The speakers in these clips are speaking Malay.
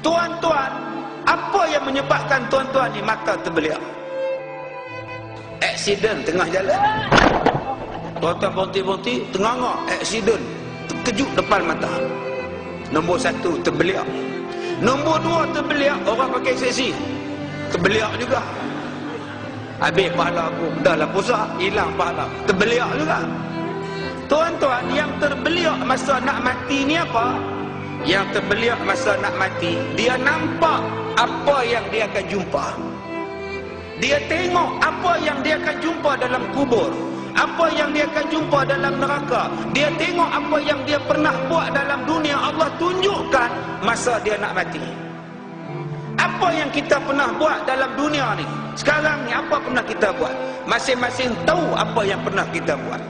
Tuan-tuan, apa yang menyebabkan tuan-tuan ni mata terbeliak? Aksiden tengah jalan. Tuan-tuan berhenti-berhenti, tengah-tengah aksiden, terkejut depan mata. Nombor 1, terbeliak. Nombor 2, terbeliak, orang pakai seksi, terbeliak juga. Habis pahala aku, dah lah puasa, hilang pahala, terbeliak juga. Tuan-tuan, yang terbeliak masa nak mati ni apa? Yang terbeliak masa nak mati, dia nampak apa yang dia akan jumpa. Dia tengok apa yang dia akan jumpa dalam kubur, apa yang dia akan jumpa dalam neraka. Dia tengok apa yang dia pernah buat dalam dunia, Allah tunjukkan masa dia nak mati. Apa yang kita pernah buat dalam dunia ni, sekarang ni apa pernah kita buat? Masing-masing tahu apa yang pernah kita buat.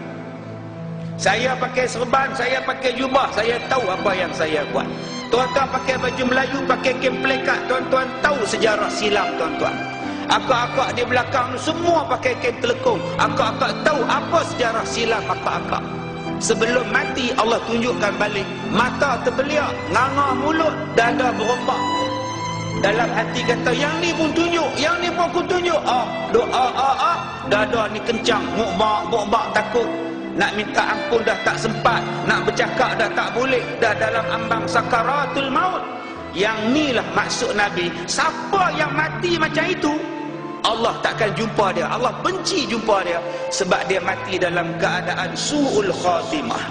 Saya pakai serban, saya pakai jubah, saya tahu apa yang saya buat. Tuan-tuan pakai baju Melayu, pakai kain pelekat, tuan-tuan tahu sejarah silam tuan-tuan. Akak-akak di belakang semua pakai kain telekung. Akak-akak tahu apa sejarah silam akak-akak. Sebelum mati Allah tunjukkan balik, mata terbeliak, nganga mulut, dada berombak. Dalam hati kata, yang ni pun tunjuk, yang ni pun aku tunjuk. Doa, dada ni kencang, mukbak takut. Nak minta ampun dah tak sempat, nak bercakap dah tak boleh, dah dalam ambang sakaratul maut. Yang inilah maksud Nabi, siapa yang mati macam itu, Allah takkan jumpa dia, Allah benci jumpa dia, sebab dia mati dalam keadaan su'ul khatimah.